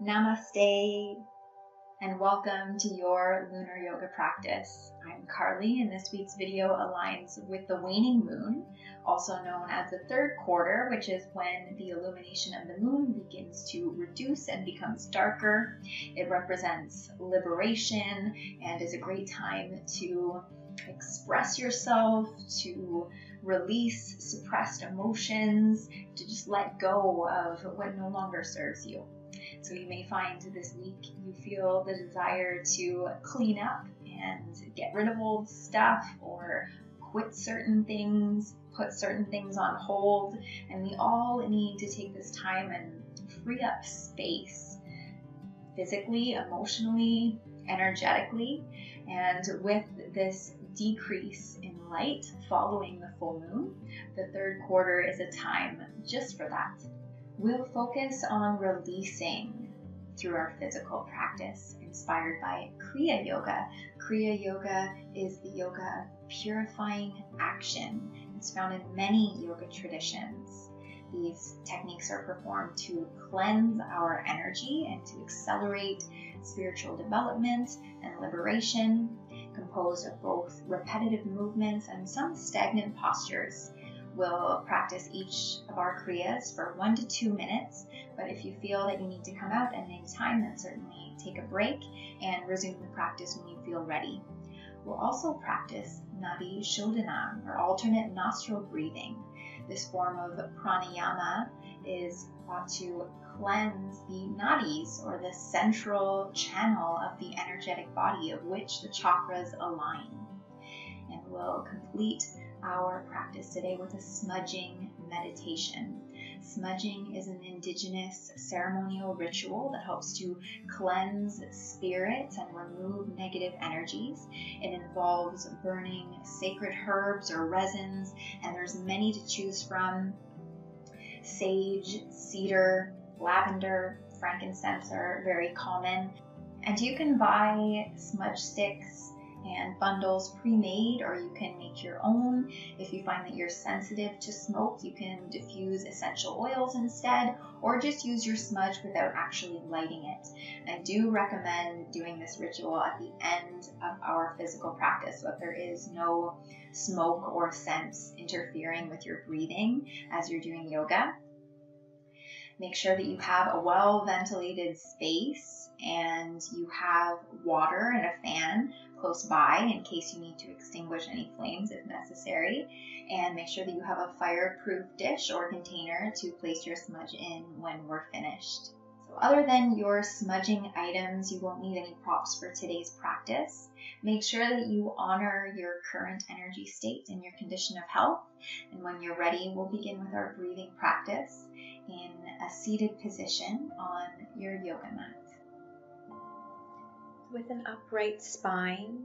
Namaste, and welcome to your lunar yoga practice. I'm Carly, and this week's video aligns with the waning moon, also known as the third quarter, which is when the illumination of the moon begins to reduce and becomes darker. It represents liberation and is a great time to express yourself, to release suppressed emotions, to just let go of what no longer serves you. So you may find this week you feel the desire to clean up and get rid of old stuff or quit certain things, put certain things on hold, and we all need to take this time and free up space physically, emotionally, energetically. And with this decrease in light following the full moon, the third quarter is a time just for that. We'll focus on releasing through our physical practice, inspired by Kriya Yoga. Kriya Yoga is the yoga of purifying action. It's found in many yoga traditions. These techniques are performed to cleanse our energy and to accelerate spiritual development and liberation, composed of both repetitive movements and some stagnant postures. We'll practice each of our Kriyas for 1 to 2 minutes, but if you feel that you need to come out at any time, then certainly take a break and resume the practice when you feel ready. We'll also practice Nadi Shodhana, or alternate nostril breathing. This form of pranayama is thought to cleanse the nadis, or the central channel of the energetic body of which the chakras align. And we'll complete our practice today with a smudging meditation. Smudging is an indigenous ceremonial ritual that helps to cleanse spirit and remove negative energies. It involves burning sacred herbs or resins, and there's many to choose from. Sage, cedar, lavender, frankincense are very common. And you can buy smudge sticks and bundles pre-made, or you can make your own. If you find that you're sensitive to smoke, you can diffuse essential oils instead, or just use your smudge without actually lighting it. And I do recommend doing this ritual at the end of our physical practice, so that there is no smoke or scents interfering with your breathing as you're doing yoga. Make sure that you have a well-ventilated space and you have water and a fan close by in case you need to extinguish any flames if necessary. And make sure that you have a fireproof dish or container to place your smudge in when we're finished. So other than your smudging items, you won't need any props for today's practice. Make sure that you honor your current energy state and your condition of health. And when you're ready, we'll begin with our breathing practice in a seated position on your yoga mat. With an upright spine,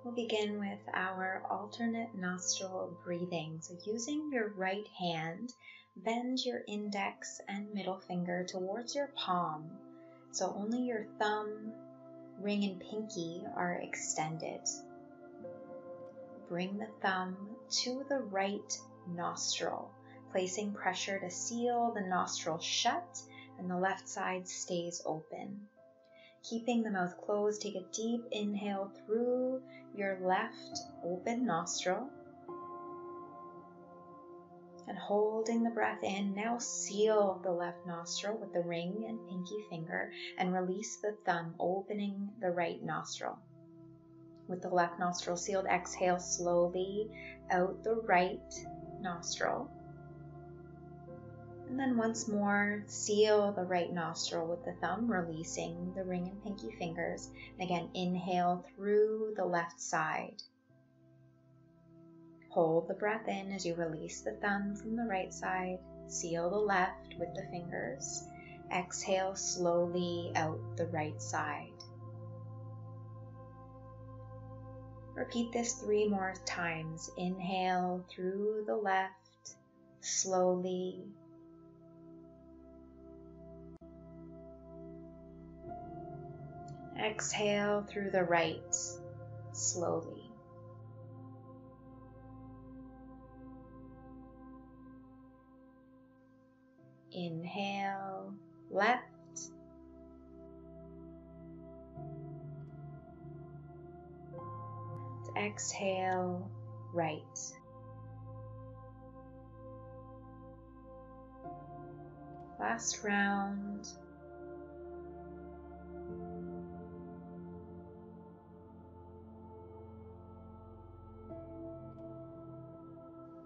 we'll begin with our alternate nostril breathing. So using your right hand, bend your index and middle finger towards your palm. So only your thumb, ring, and pinky are extended. Bring the thumb to the right nostril, placing pressure to seal the nostril shut and the left side stays open. Keeping the mouth closed, take a deep inhale through your left open nostril. And holding the breath in, now seal the left nostril with the ring and pinky finger and release the thumb, opening the right nostril. With the left nostril sealed, exhale slowly out the right nostril. And then once more, seal the right nostril with the thumb, releasing the ring and pinky fingers. And again, inhale through the left side. Hold the breath in as you release the thumb from the right side. Seal the left with the fingers. Exhale slowly out the right side. Repeat this 3 more times. Inhale through the left, slowly. Exhale through the right, slowly. Inhale, left, exhale, right. Last round.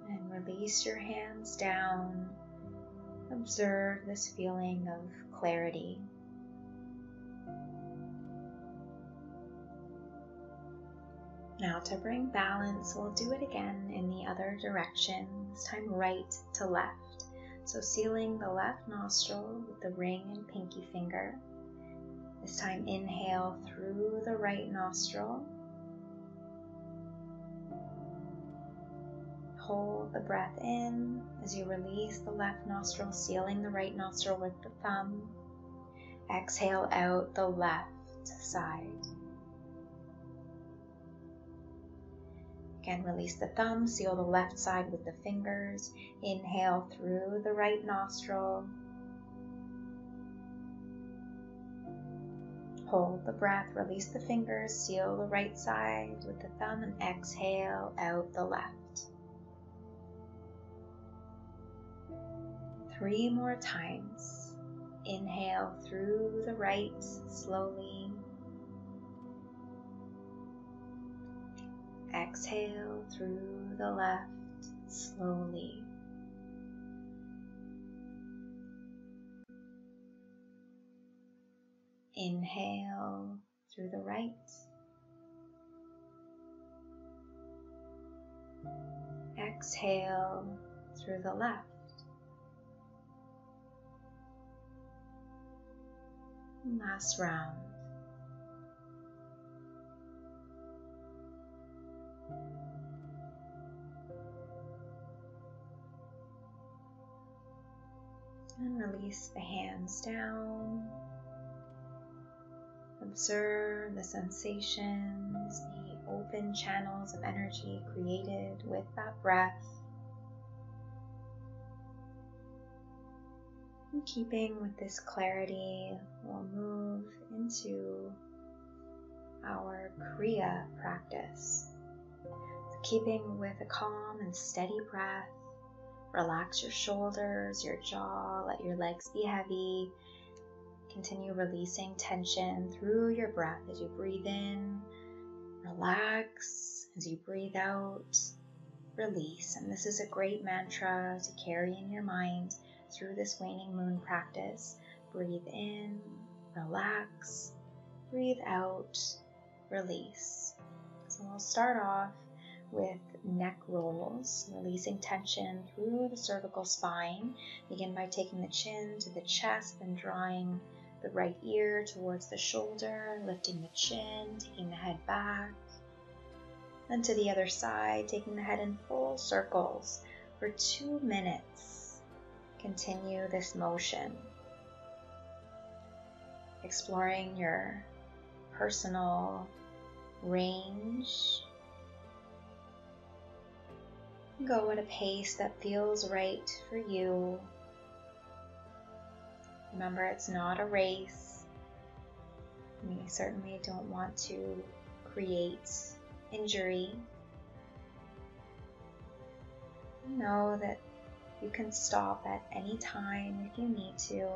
And release your hands down. Observe this feeling of clarity. Now to bring balance, we'll do it again in the other direction, this time right to left. So sealing the left nostril with the ring and pinky finger. This time inhale through the right nostril. Hold the breath in as you release the left nostril, sealing the right nostril with the thumb. Exhale out the left side. Again, release the thumb, seal the left side with the fingers. Inhale through the right nostril. Hold the breath, release the fingers, seal the right side with the thumb, and exhale out the left. 3 more times. Inhale through the right slowly. Exhale through the left slowly. Inhale through the right. Exhale through the left. Last round. And release the hands down. Observe the sensations, the open channels of energy created with that breath. And keeping with this clarity, we'll move into our Kriya practice. So keeping with a calm and steady breath, relax your shoulders, your jaw, let your legs be heavy. Continue releasing tension through your breath as you breathe in. Relax as you breathe out. Release. And this is a great mantra to carry in your mind through this waning moon practice. Breathe in, relax. Breathe out, release. So we'll start off with neck rolls, releasing tension through the cervical spine. Begin by taking the chin to the chest, then drawing the right ear towards the shoulder, lifting the chin, taking the head back. Then to the other side, taking the head in full circles for 2 minutes. Continue this motion, exploring your personal range. Go at a pace that feels right for you. Remember, it's not a race. We certainly don't want to create injury. Know that you can stop at any time if you need to. You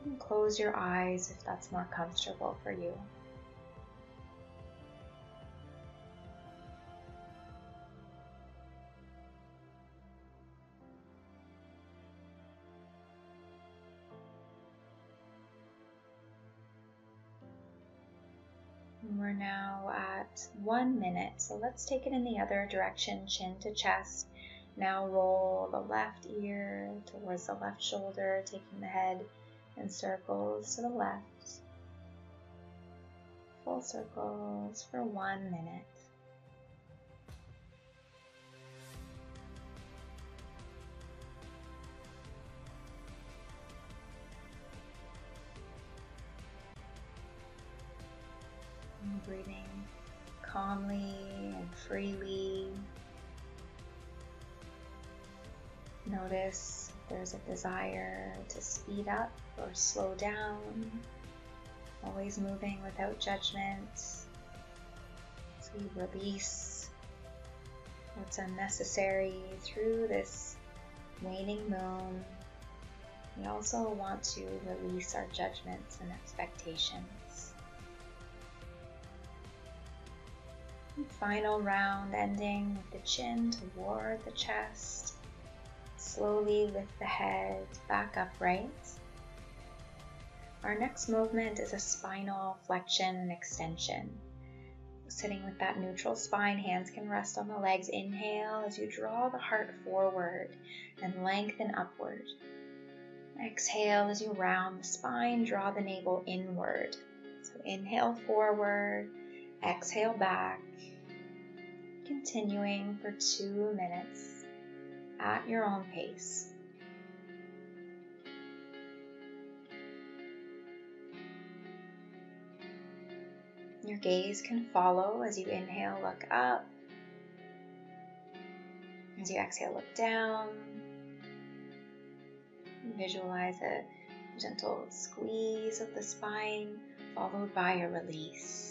can close your eyes if that's more comfortable for you. We're now at 1 minute, so let's take it in the other direction, chin to chest. Now roll the left ear towards the left shoulder, taking the head in circles to the left. Full circles for 1 minute. Breathing calmly and freely. Notice if there's a desire to speed up or slow down. always moving without judgment. As we release what's unnecessary through this waning moon, we also want to release our judgments and expectations. And final round ending with the chin toward the chest. Slowly lift the head back upright. Our next movement is a spinal flexion and extension. Sitting with that neutral spine, hands can rest on the legs. Inhale as you draw the heart forward and lengthen upward. Exhale as you round the spine, draw the navel inward. So inhale forward, exhale back, continuing for 2 minutes at your own pace. Your gaze can follow as you inhale, look up. As you exhale, look down. Visualize a gentle squeeze of the spine, followed by a release.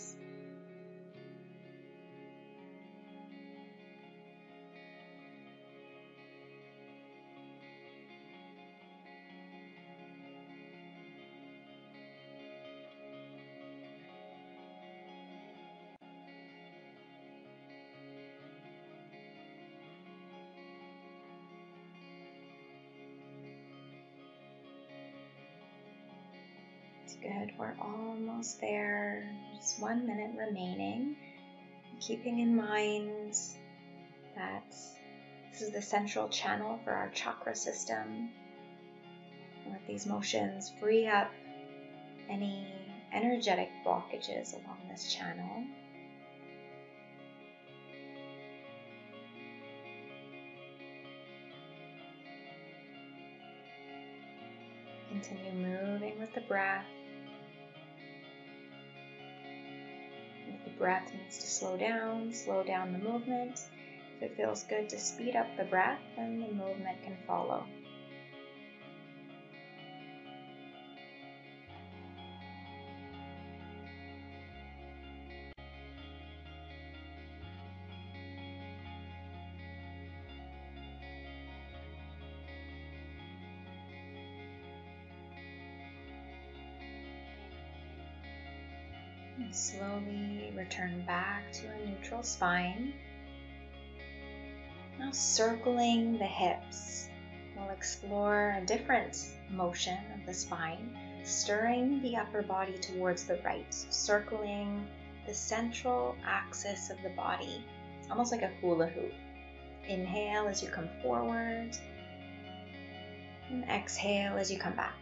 Good, we're almost there. Just 1 minute remaining. Keeping in mind that this is the central channel for our chakra system. Let these motions free up any energetic blockages along this channel. Continue moving with the breath. If the breath needs to slow down the movement. If it feels good to speed up the breath, then the movement can follow. And slowly return back to a neutral spine. Now circling the hips, we'll explore a different motion of the spine, stirring the upper body towards the right, circling the central axis of the body, almost like a hula hoop. Inhale as you come forward, and exhale as you come back.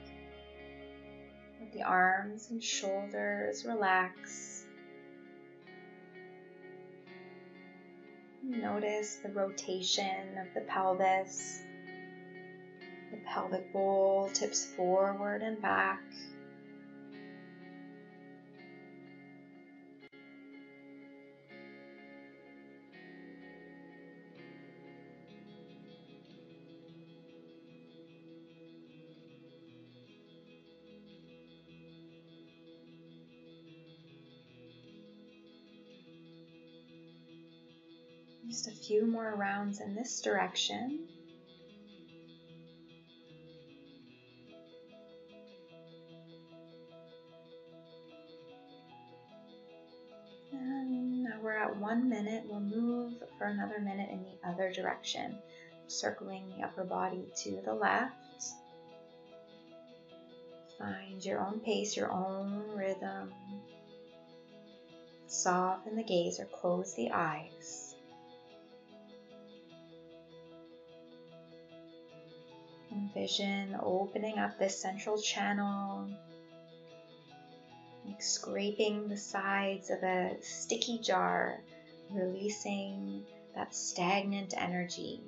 Let the arms and shoulders relax. Notice the rotation of the pelvis. The pelvic bowl tips forward and back. Just a few more rounds in this direction. And now we're at 1 minute. We'll move for another minute in the other direction, circling the upper body to the left. Find your own pace, your own rhythm. Soften the gaze or close the eyes. Envision opening up this central channel, like scraping the sides of a sticky jar, releasing that stagnant energy.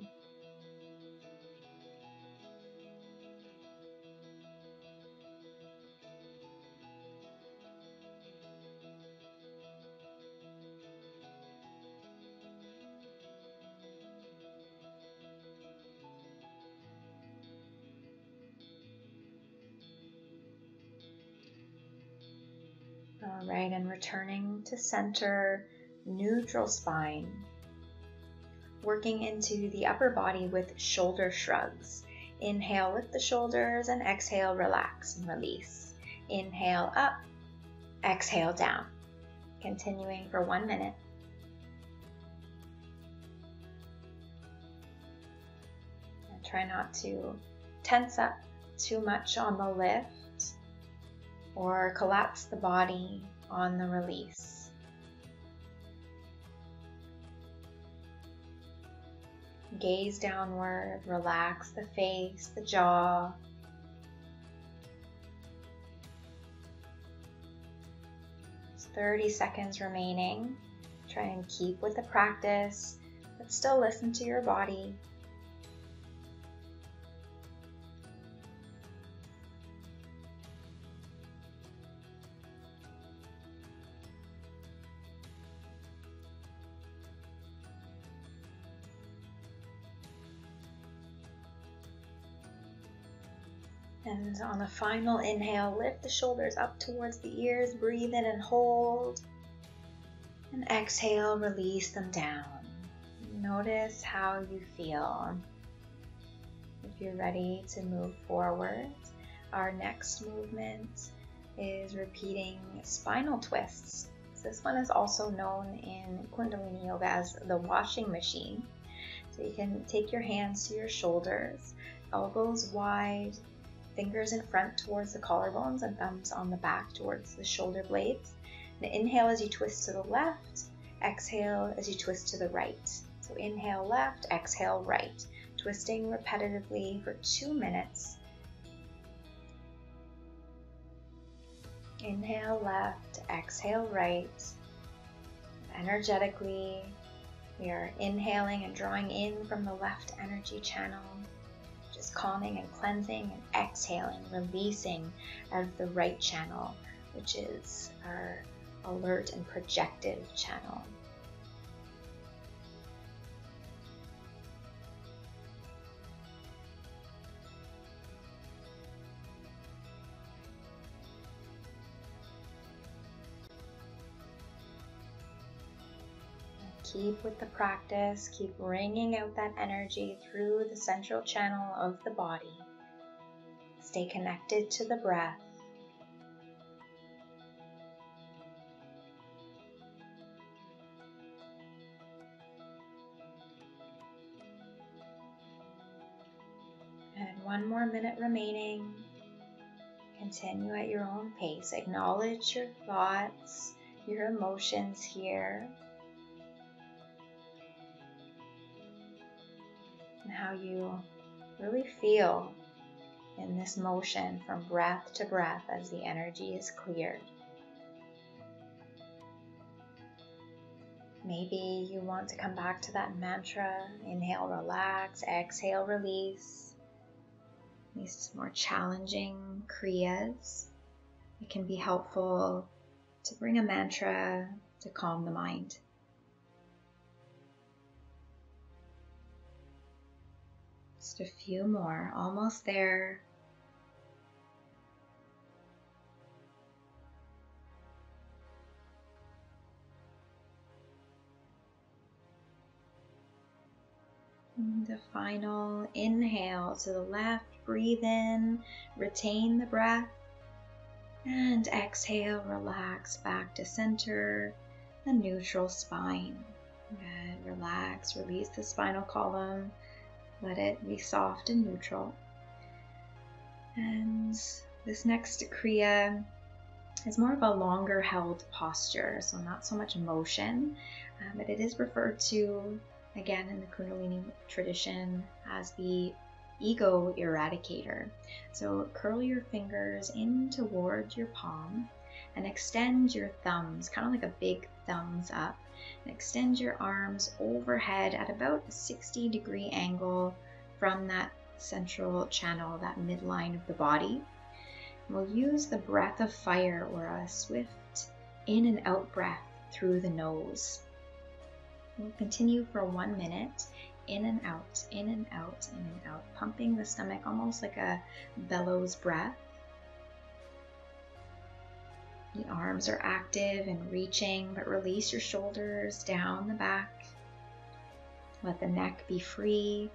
All right, and returning to center, neutral spine. Working into the upper body with shoulder shrugs. Inhale, lift the shoulders, and exhale, relax and release. Inhale up, exhale down. Continuing for 1 minute. And try not to tense up too much on the lift or collapse the body on the release. Gaze downward, relax the face, the jaw. There's 30 seconds remaining. Try and keep with the practice, but still listen to your body. And on the final inhale, lift the shoulders up towards the ears, breathe in and hold. And exhale, release them down. Notice how you feel. If you're ready to move forward, our next movement is repeating spinal twists. This one is also known in Kundalini Yoga as the washing machine. So you can take your hands to your shoulders, elbows wide, fingers in front towards the collarbones and thumbs on the back towards the shoulder blades. And inhale as you twist to the left, exhale as you twist to the right. So inhale left, exhale right, twisting repetitively for 2 minutes. Inhale left, exhale right. Energetically, we are inhaling and drawing in from the left energy channel, just calming and cleansing, and exhaling, releasing out of the right channel, which is our alert and projective channel. Keep with the practice, keep wringing out that energy through the central channel of the body. Stay connected to the breath. And 1 more minute remaining. Continue at your own pace. Acknowledge your thoughts, your emotions here, and how you really feel in this motion from breath to breath as the energy is cleared. Maybe you want to come back to that mantra. Inhale, relax, exhale, release. These more challenging kriyas, it can be helpful to bring a mantra to calm the mind. Just a few more, almost there. And the final inhale to the left, breathe in, retain the breath, and exhale, relax back to center, the neutral spine. Good. Relax, release the spinal column. Let it be soft and neutral. And this next kriya is more of a longer held posture, so not so much motion, but it is referred to, again in the Kundalini tradition, as the ego eradicator. So curl your fingers in towards your palm and extend your thumbs, kind of like a big thumbs up. And extend your arms overhead at about a 60-degree angle from that central channel, that midline of the body. And we'll use the breath of fire, or a swift in and out breath through the nose. We'll continue for 1 minute, in and out, in and out, in and out, pumping the stomach almost like a bellows breath. The arms are active and reaching, but release your shoulders down the back. Let the neck be free.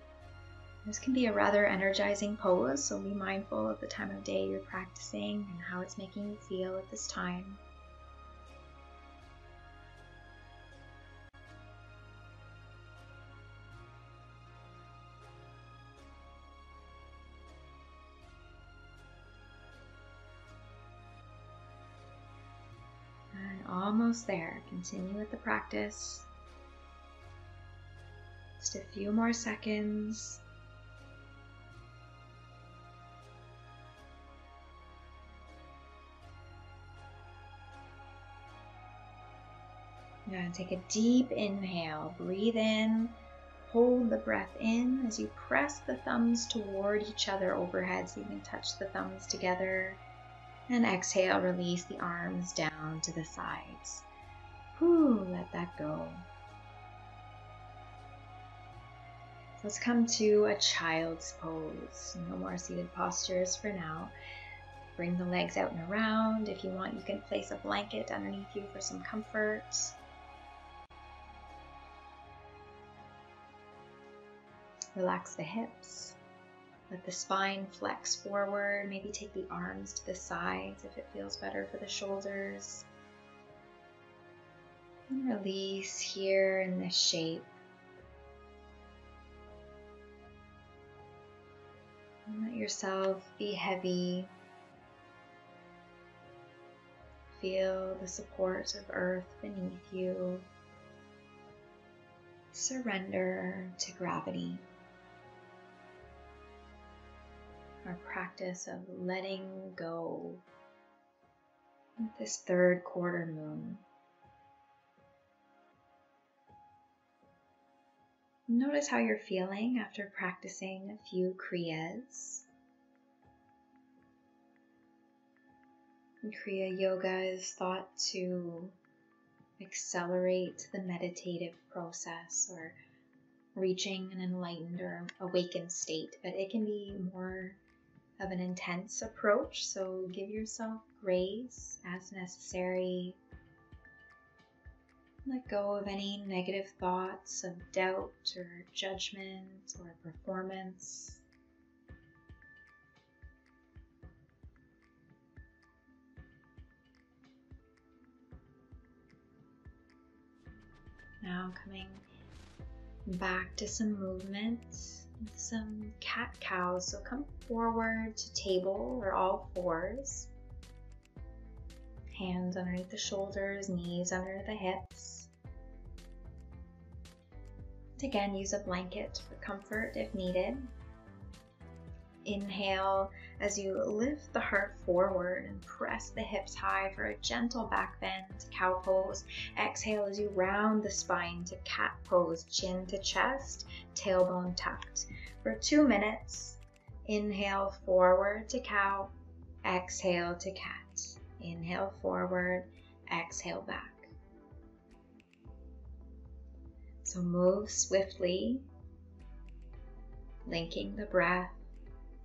This can be a rather energizing pose, so be mindful of the time of day you're practicing and how it's making you feel at this time. Almost there. Continue with the practice. Just a few more seconds. Now take a deep inhale. Breathe in. Hold the breath in as you press the thumbs toward each other overhead so you can touch the thumbs together. And exhale, release the arms down to the sides. Let that go. Let's come to a child's pose. No more seated postures for now. Bring the legs out and around. If you want, you can place a blanket underneath you for some comfort. Relax the hips. Let the spine flex forward. Maybe take the arms to the sides if it feels better for the shoulders. And release here in this shape. And let yourself be heavy. Feel the support of earth beneath you. Surrender to gravity. Our practice of letting go with this third quarter moon. Notice how you're feeling after practicing a few Kriyas. Kriya Yoga is thought to accelerate the meditative process or reaching an enlightened or awakened state, but it can be more of an intense approach, so give yourself grace as necessary. Let go of any negative thoughts of doubt or judgment or performance. Now coming back to some movement, some cat-cow. So come forward to table or all fours. Hands underneath the shoulders, knees under the hips. And again, use a blanket for comfort if needed. Inhale as you lift the heart forward and press the hips high for a gentle back bend, cow pose. Exhale as you round the spine to cat pose, chin to chest, tailbone tucked. For 2 minutes, inhale forward to cow, exhale to cat. Inhale forward, exhale back. So move swiftly, linking the breath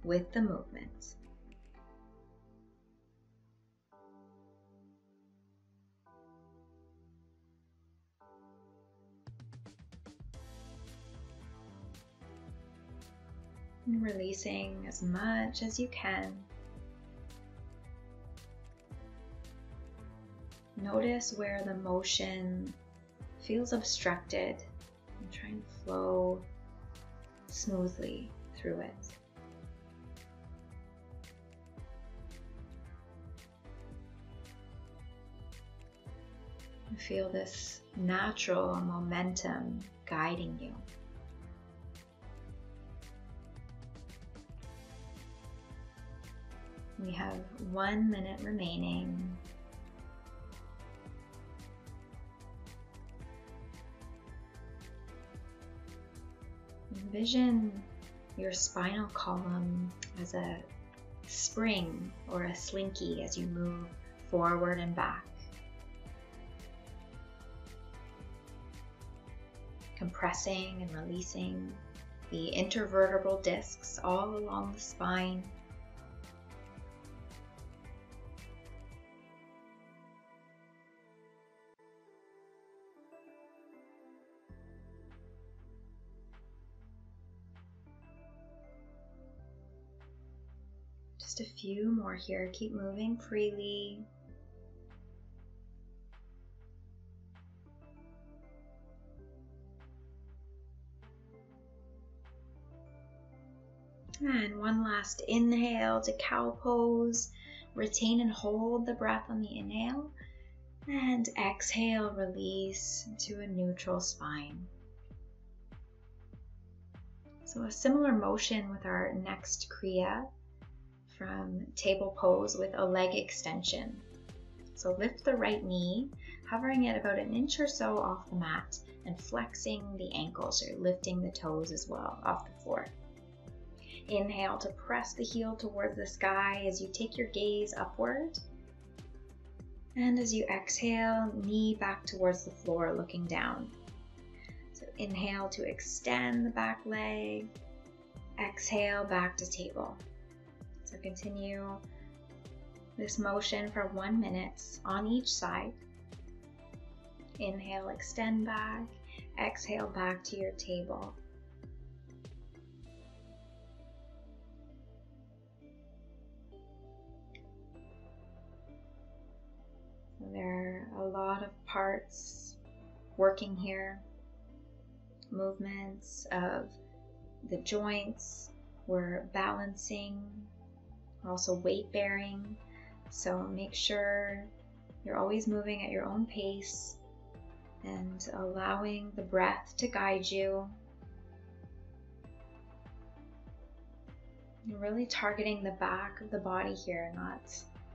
with the movement. And releasing as much as you can. Notice where the motion feels obstructed and try and flow smoothly through it. Feel this natural momentum guiding you. We have 1 minute remaining. Envision your spinal column as a spring or a slinky as you move forward and back. Compressing and releasing the intervertebral discs all along the spine. Just a few more here. Keep moving freely. And one last inhale to cow pose. Retain and hold the breath on the inhale. And exhale, release to a neutral spine. So a similar motion with our next Kriya from table pose with a leg extension. So lift the right knee, hovering it about an inch or so off the mat and flexing the ankles. So you're lifting the toes as well off the floor. Inhale to press the heel towards the sky as you take your gaze upward. And as you exhale, knee back towards the floor, looking down. So inhale to extend the back leg. Exhale, back to table. So continue this motion for 1 minute on each side. Inhale, extend back. Exhale, back to your table. There are a lot of parts working here. Movements of the joints. We're balancing, also weight bearing. So make sure you're always moving at your own pace and allowing the breath to guide you. You're really targeting the back of the body here, not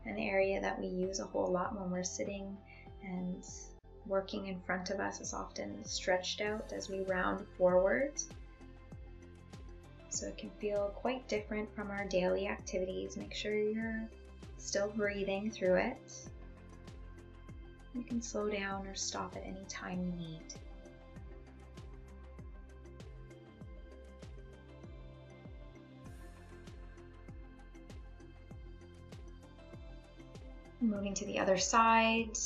an area that we use a whole lot when we're sitting, and working in front of us is often stretched out as we round forward. So it can feel quite different from our daily activities. Make sure you're still breathing through it. You can slow down or stop at any time you need. Moving to the other side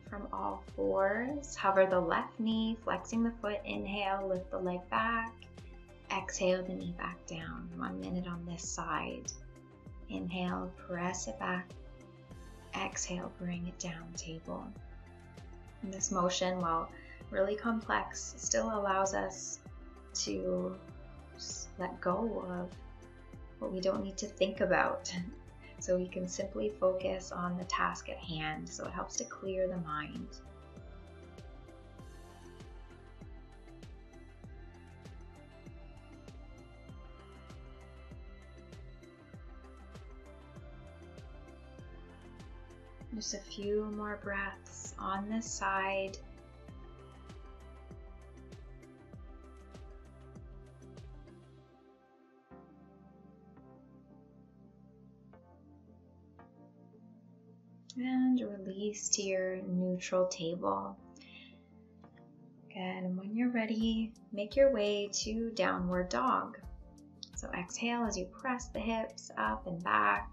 from all fours. Hover the left knee, flexing the foot. Inhale, lift the leg back. Exhale, the knee back down. 1 minute on this side. Inhale, press it back. Exhale, bring it down, table. And this motion, while really complex, still allows us to just let go of what we don't need to think about. So we can simply focus on the task at hand. So it helps to clear the mind. Just a few more breaths on this side. And release to your neutral table. Good. And when you're ready, make your way to downward dog. So exhale as you press the hips up and back.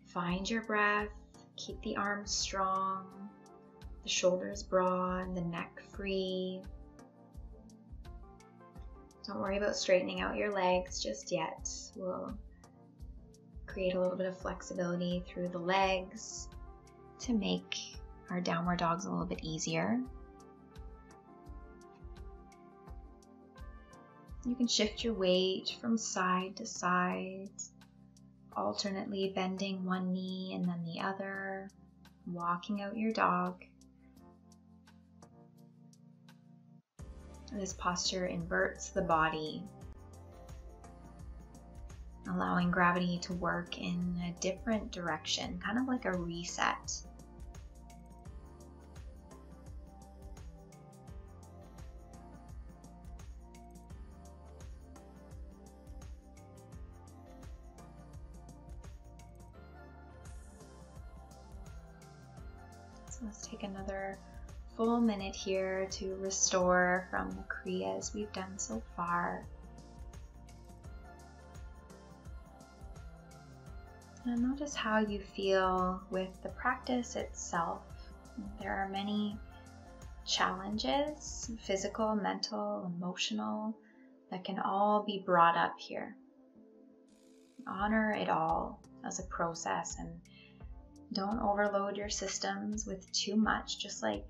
Find your breath. Keep the arms strong, the shoulders broad, the neck free. Don't worry about straightening out your legs just yet. We'll create a little bit of flexibility through the legs to make our downward dogs a little bit easier. You can shift your weight from side to side, alternately bending one knee and then the other, walking out your dog. This posture inverts the body, allowing gravity to work in a different direction, kind of like a reset. So let's take another full minute here to restore from the Kriyas we've done so far. And notice how you feel with the practice itself. There are many challenges, physical, mental, emotional, that can all be brought up here. Honor it all as a process and don't overload your systems with too much, just like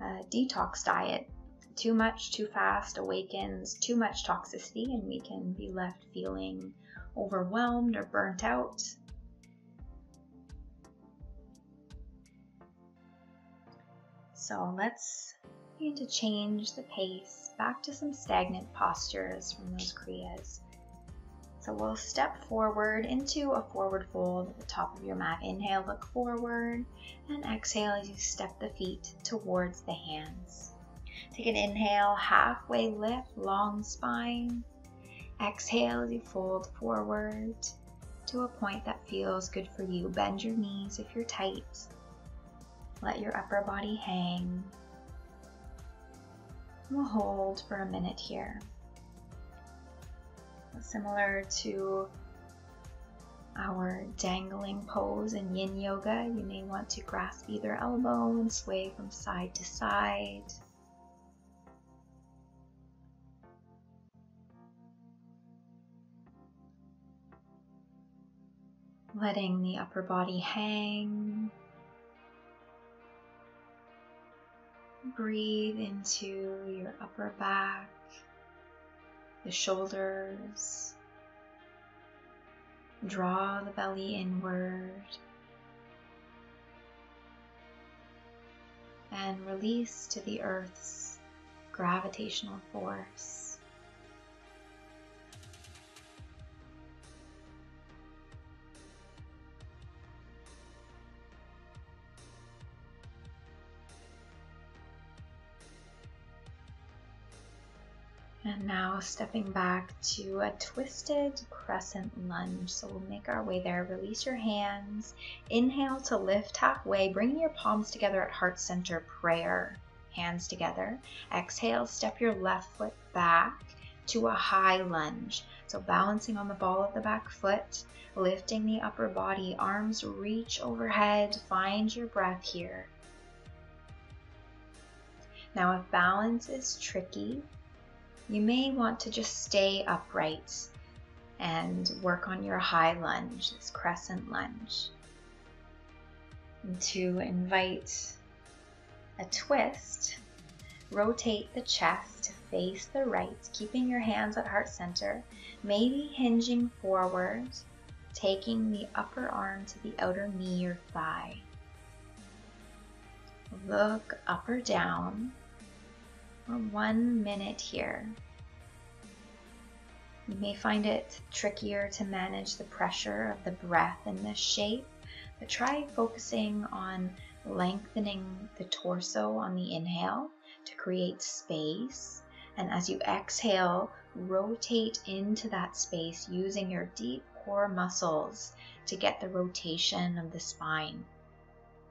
a detox diet. Too much, too fast awakens too much toxicity, and we can be left feeling overwhelmed or burnt out. So let's begin to change the pace back to some stagnant postures from those Kriyas. So we'll step forward into a forward fold at the top of your mat. Inhale, look forward, and exhale as you step the feet towards the hands. Take an inhale, halfway lift, long spine. Exhale as you fold forward to a point that feels good for you. Bend your knees if you're tight. Let your upper body hang. We'll hold for a minute here. Similar to our dangling pose in Yin Yoga, you may want to grasp either elbow and sway from side to side. Letting the upper body hang. Breathe into your upper back, the shoulders. Draw the belly inward. And release to the earth's gravitational force. And now stepping back to a twisted crescent lunge. So we'll make our way there. Release your hands. Inhale to lift halfway. Bring your palms together at heart center prayer. Hands together. Exhale, step your left foot back to a high lunge. So balancing on the ball of the back foot, lifting the upper body, arms reach overhead. Find your breath here. Now if balance is tricky, you may want to just stay upright and work on your high lunge, this crescent lunge. And to invite a twist, rotate the chest to face the right, keeping your hands at heart center, maybe hinging forward, taking the upper arm to the outer knee or thigh. Look up or down. For 1 minute here. You may find it trickier to manage the pressure of the breath in this shape, but try focusing on lengthening the torso on the inhale to create space. And as you exhale, rotate into that space using your deep core muscles to get the rotation of the spine,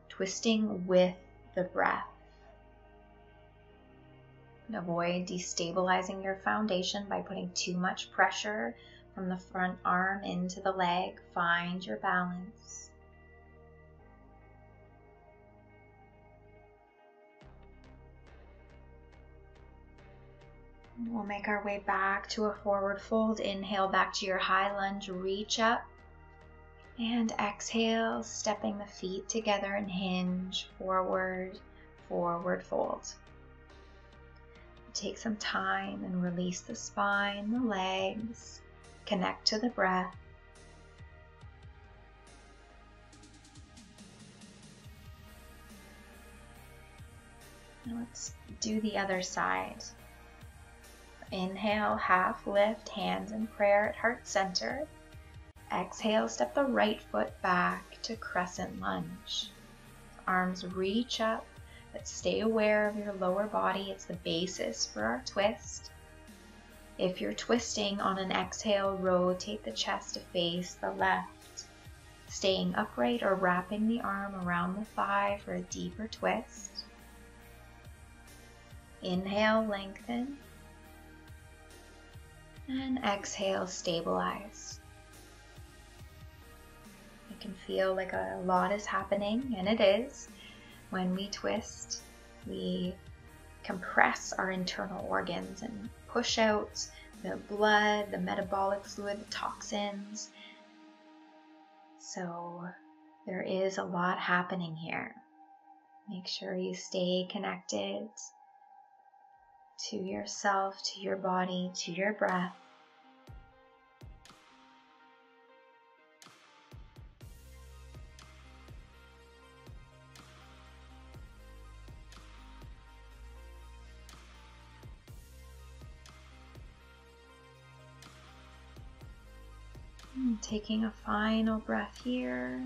twisting with the breath. And avoid destabilizing your foundation by putting too much pressure from the front arm into the leg. Find your balance. And we'll make our way back to a forward fold. Inhale back to your high lunge, reach up. And exhale, stepping the feet together and hinge, forward, forward fold. Take some time and release the spine, the legs, connect to the breath. Now let's do the other side. Inhale, half lift, hands in prayer at heart center. Exhale, step the right foot back to crescent lunge. Arms reach up. But stay aware of your lower body. It's the basis for our twist. If you're twisting on an exhale, rotate the chest to face the left. Staying upright or wrapping the arm around the thigh for a deeper twist. Inhale, lengthen. And exhale, stabilize. It can feel like a lot is happening, and it is. When we twist, we compress our internal organs and push out the blood, the metabolic fluid, the toxins, So there is a lot happening here. Make sure you stay connected to yourself, to your body, to your breath. And taking a final breath here.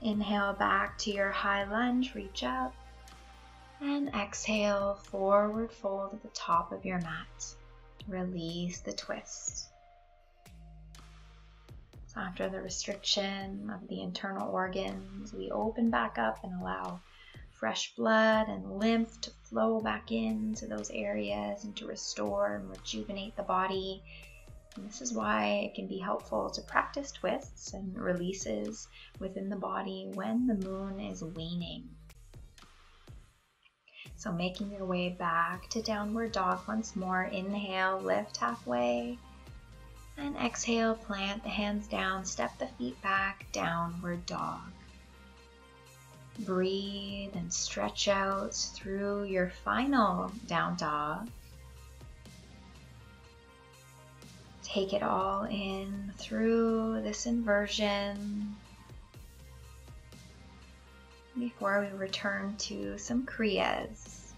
Inhale back to your high lunge, reach up. And exhale, forward fold at the top of your mat. Release the twist. So after the restriction of the internal organs, we open back up and allow fresh blood and lymph to flow back into those areas and to restore and rejuvenate the body. And this is why it can be helpful to practice twists and releases within the body when the moon is waning. So making your way back to downward dog once more. Inhale, lift halfway. And exhale, plant the hands down, step the feet back, downward dog. Breathe and stretch out through your final down dog. Take it all in through this inversion before we return to some Kriyas.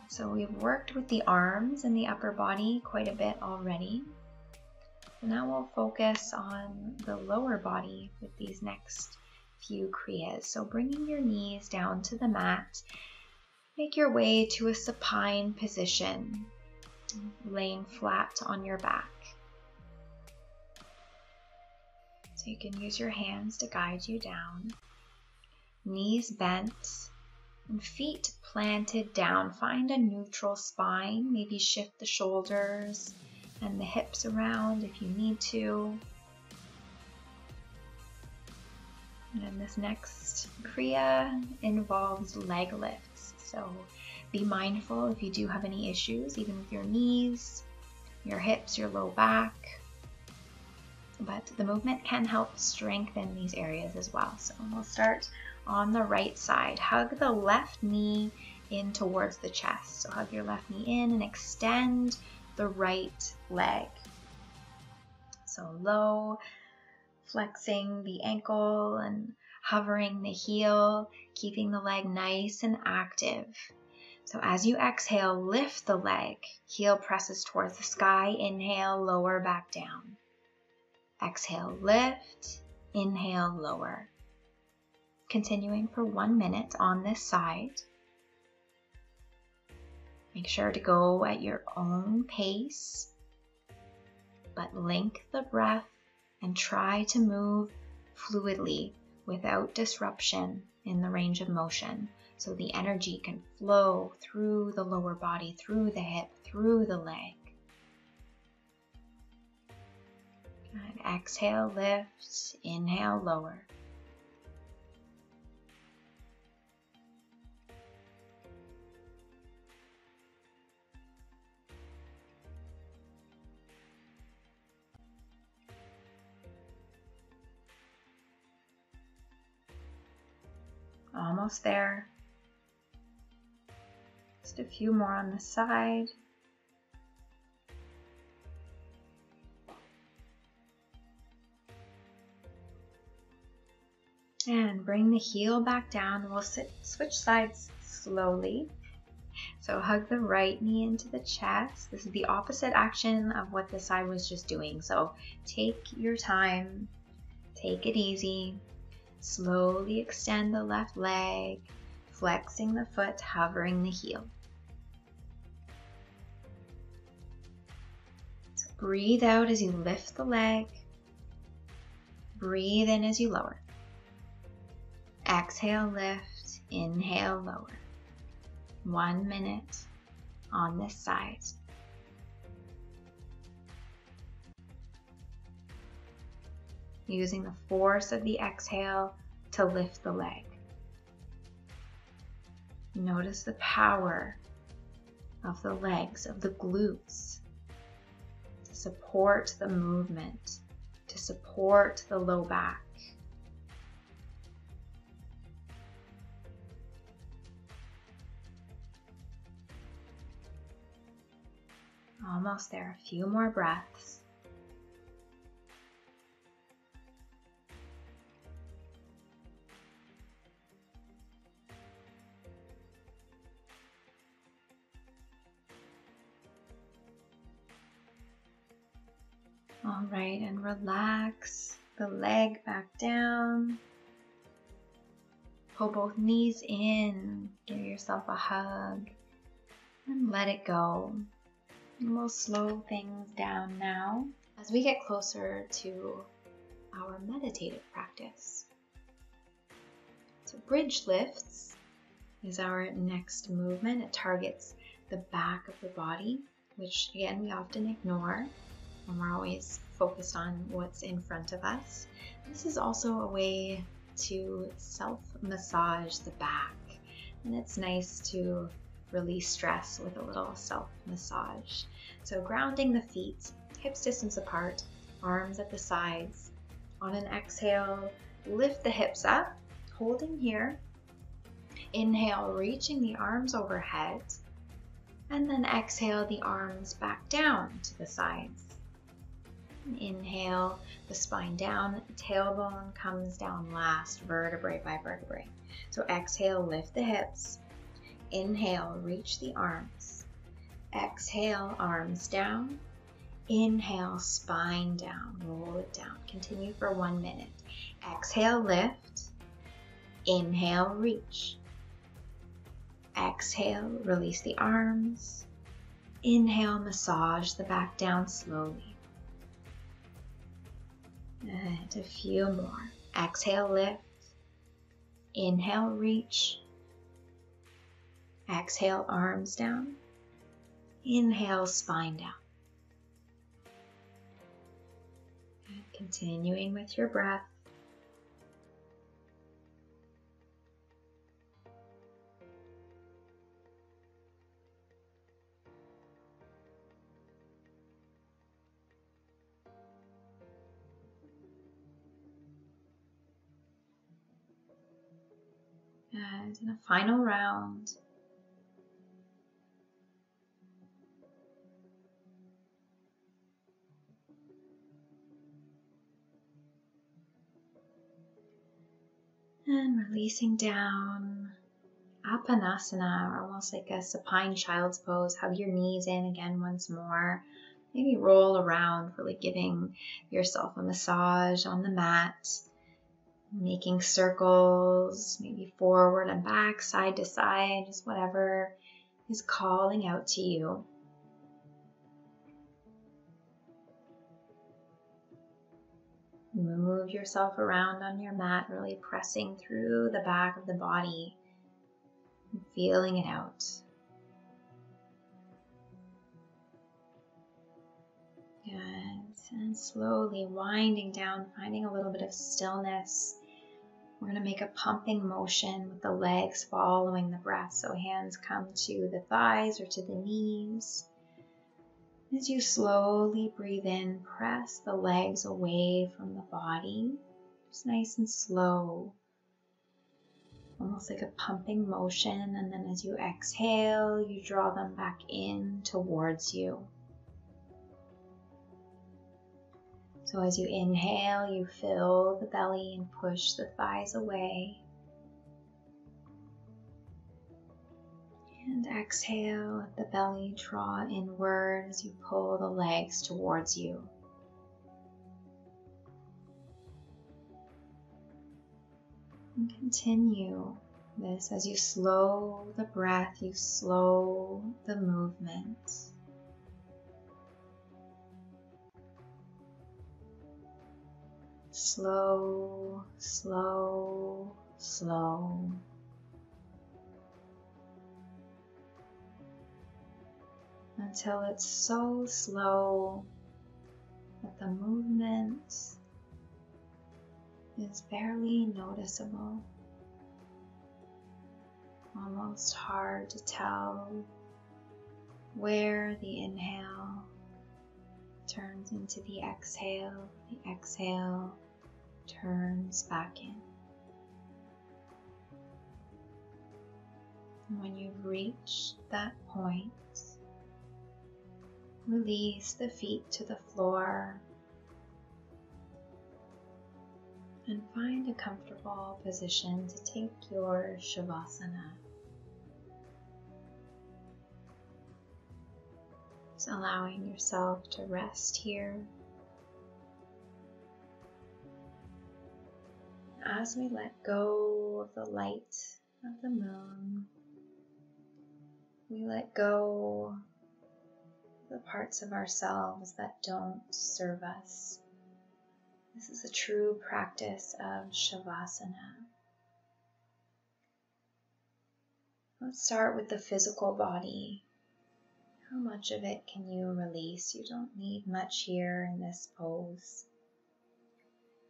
So we've worked with the arms and the upper body quite a bit already. Now we'll focus on the lower body with these next few Kriyas. So bringing your knees down to the mat, make your way to a supine position, laying flat on your back. So you can use your hands to guide you down. Knees bent and feet planted down. Find a neutral spine. Maybe shift the shoulders and the hips around if you need to. And this next Kriya involves leg lifts. So be mindful if you do have any issues, even with your knees, your hips, your low back. But the movement can help strengthen these areas as well. So we'll start on the right side. Hug the left knee in towards the chest. So hug your left knee in and extend the right leg. So low, flexing the ankle and hovering the heel, keeping the leg nice and active. So as you exhale, lift the leg. Heel presses towards the sky. Inhale, lower back down. Exhale, lift. Inhale, lower. Continuing for 1 minute on this side. Make sure to go at your own pace, but link the breath and try to move fluidly without disruption in the range of motion, so the energy can flow through the lower body, through the hip, through the leg. And exhale, lift. Inhale, lower. Almost there. Just a few more on the side. And bring the heel back down. We'll switch sides slowly. So hug the right knee into the chest. This is the opposite action of what the side was just doing. So take your time, take it easy. Slowly extend the left leg, flexing the foot, hovering the heel. So breathe out as you lift the leg. Breathe in as you lower. Exhale, lift. Inhale, lower. 1 minute on this side. Using the force of the exhale to lift the leg. Notice the power of the legs, of the glutes. support the movement, to support the low back. Almost there, a few more breaths. All right, and relax the leg back down. Pull both knees in, give yourself a hug, and let it go. And we'll slow things down now as we get closer to our meditative practice. So bridge lifts is our next movement. It targets the back of the body, which again we often ignore when we're always focused on what's in front of us. This is also a way to self-massage the back, and it's nice to release stress with a little self-massage. So grounding the feet, hips distance apart, arms at the sides. On an exhale, lift the hips up, holding here. Inhale, reaching the arms overhead, and then exhale the arms back down to the sides. Inhale, the spine down, tailbone comes down last, vertebrae by vertebrae. So exhale, lift the hips. Inhale, reach the arms. Exhale, arms down. Inhale, spine down, roll it down. Continue for 1 minute. Exhale, lift. Inhale, reach. Exhale, release the arms. Inhale, massage the back down slowly. And a few more. Exhale, lift. Inhale, reach. Exhale, arms down. Inhale, spine down. And continuing with your breath. And in a final round, and releasing down, Apanasana, or almost like a supine child's pose. Hug your knees in again once more. Maybe roll around, really giving yourself a massage on the mat. Making circles, maybe forward and back, side to side, just whatever is calling out to you. Move yourself around on your mat, really pressing through the back of the body and feeling it out. Good. And slowly winding down, finding a little bit of stillness. We're going to make a pumping motion with the legs following the breath. So hands come to the thighs or to the knees. As you slowly breathe in, press the legs away from the body. Just nice and slow. Almost like a pumping motion. And then as you exhale, you draw them back in towards you. So as you inhale, you fill the belly and push the thighs away. And exhale, let the belly draw inward as you pull the legs towards you. And continue this as you slow the breath, you slow the movement. Slow, slow, slow. Until it's so slow that the movement is barely noticeable. Almost hard to tell where the inhale turns into the exhale turns back in. And when you've reached that point, release the feet to the floor and find a comfortable position to take your Shavasana. Just allowing yourself to rest here. As we let go of the light of the moon, we let go of the parts of ourselves that don't serve us. This is a true practice of Shavasana. Let's start with the physical body. How much of it can you release? You don't need much here in this pose.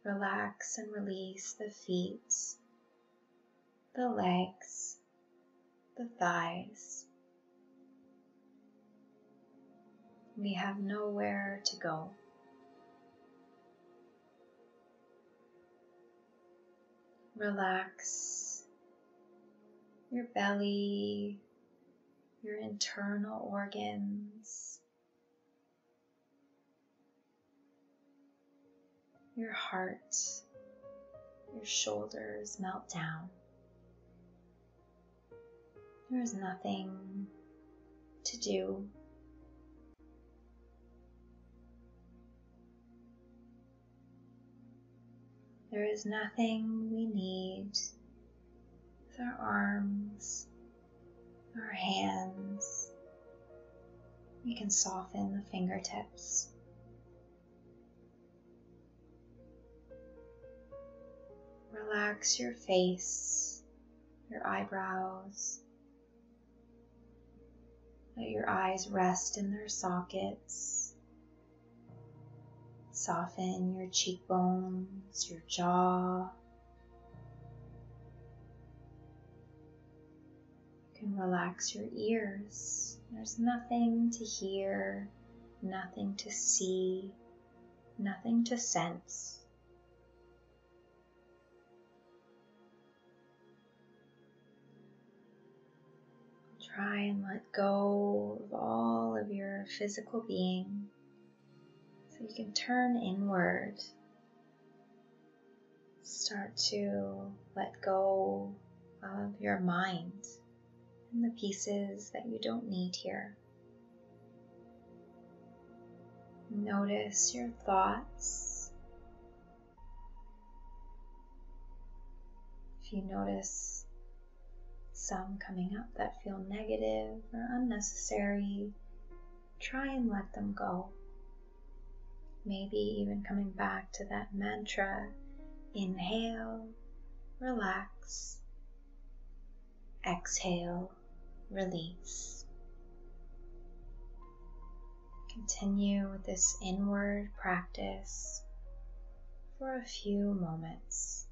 Relax and release the feet, the legs, the thighs. We have nowhere to go. Relax your belly, your internal organs, your heart, your shoulders melt down. There is nothing to do. There is nothing we need with our arms, our hands. We can soften the fingertips. Relax your face, your eyebrows. Let your eyes rest in their sockets. Soften your cheekbones, your jaw. You can relax your ears. There's nothing to hear, nothing to see, nothing to sense. Try and let go of all of your physical being so you can turn inward. Start to let go of your mind and the pieces that you don't need here. Notice your thoughts. If you notice some coming up that feel negative or unnecessary, try and let them go. Maybe even coming back to that mantra, inhale, relax, exhale, release. Continue with this inward practice for a few moments.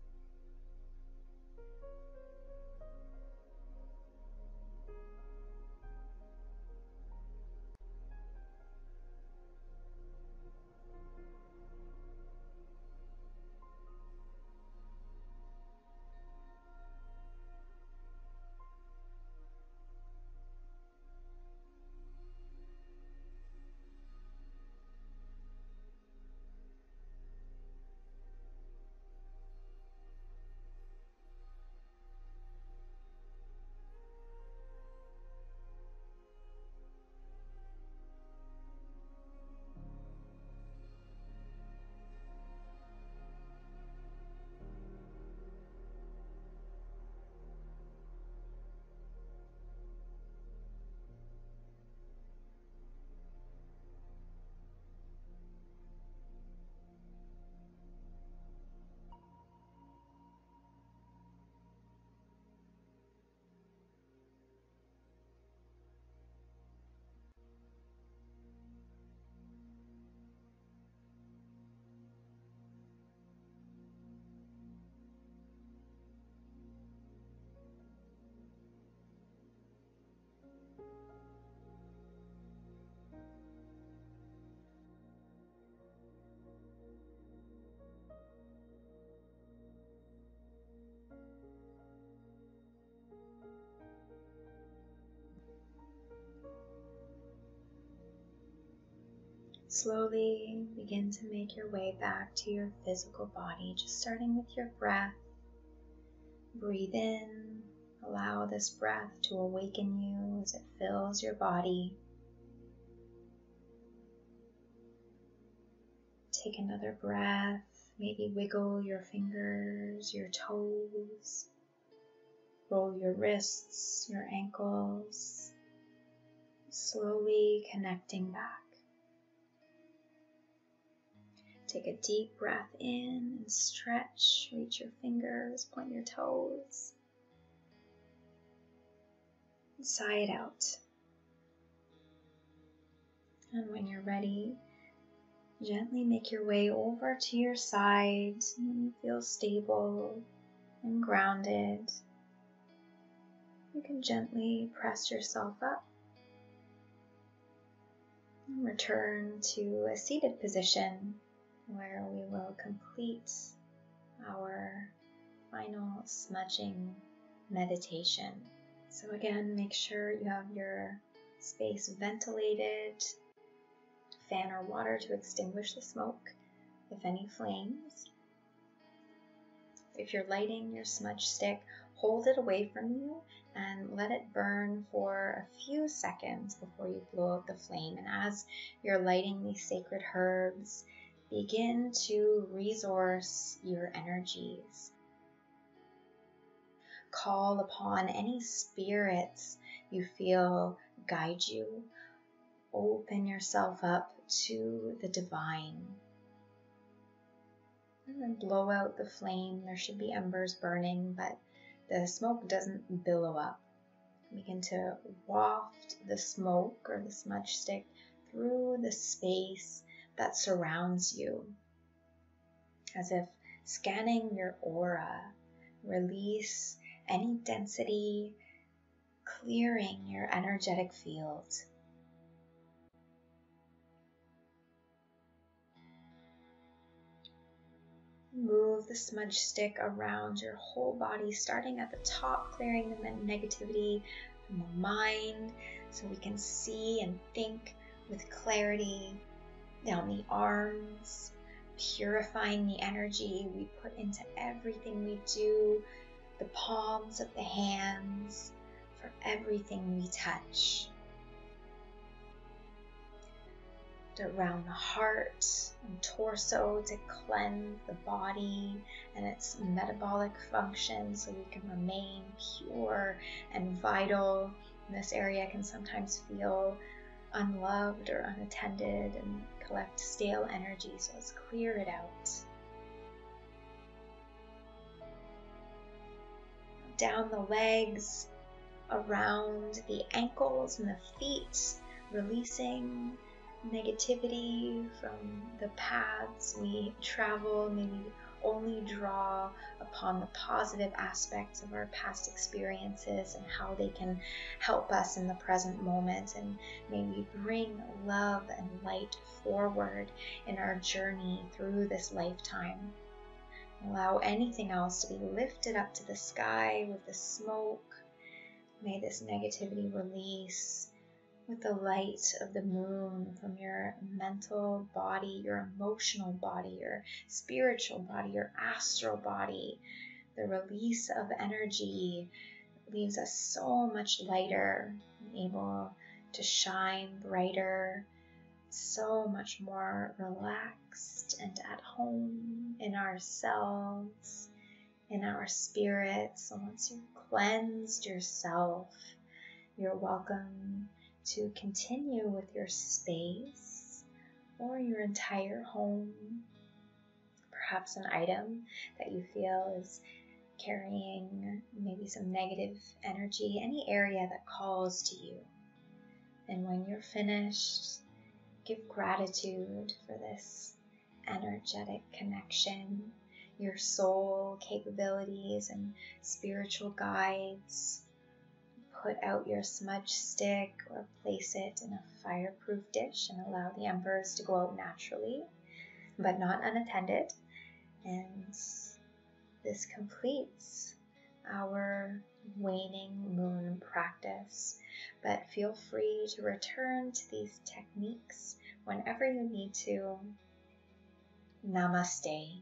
Slowly begin to make your way back to your physical body, just starting with your breath. Breathe in, allow this breath to awaken you as it fills your body. Take another breath, maybe wiggle your fingers, your toes, roll your wrists, your ankles, slowly connecting back. Take a deep breath in and stretch, reach your fingers, point your toes. Sigh it out. And when you're ready, gently make your way over to your side when you feel stable and grounded. You can gently press yourself up and return to a seated position where we will complete our final smudging meditation. So again, make sure you have your space ventilated, fan or water to extinguish the smoke, if any flames. If you're lighting your smudge stick, hold it away from you and let it burn for a few seconds before you blow out the flame. And as you're lighting these sacred herbs, begin to resource your energies. Call upon any spirits you feel guide you. Open yourself up to the divine. And then blow out the flame. There should be embers burning, but the smoke doesn't billow up. Begin to waft the smoke or the smudge stick through the space that surrounds you, as if scanning your aura. Release any density, clearing your energetic field. Move the smudge stick around your whole body, starting at the top, clearing the negativity from the mind so we can see and think with clarity. Down the arms, purifying the energy we put into everything we do, the palms of the hands, for everything we touch. Around the heart and torso to cleanse the body and its metabolic function so we can remain pure and vital. And this area can sometimes feel unloved or unattended and collect stale energy, so let's clear it out. Down the legs, around the ankles and the feet, releasing negativity from the paths we travel. May we only draw upon the positive aspects of our past experiences and how they can help us in the present moment, and may we bring love and light forward in our journey through this lifetime. Allow anything else to be lifted up to the sky with the smoke. May this negativity release with the light of the moon from your mental body, your emotional body, your spiritual body, your astral body. The release of energy leaves us so much lighter, able to shine brighter, so much more relaxed and at home in ourselves, in our spirits. So once you've cleansed yourself, you're welcome to continue with your space or your entire home. Perhaps an item that you feel is carrying maybe some negative energy, any area that calls to you. And when you're finished, give gratitude for this energetic connection, your soul capabilities and spiritual guides. Put out your smudge stick or place it in a fireproof dish and allow the embers to go out naturally, but not unattended. And this completes our waning moon practice. But feel free to return to these techniques whenever you need to. Namaste.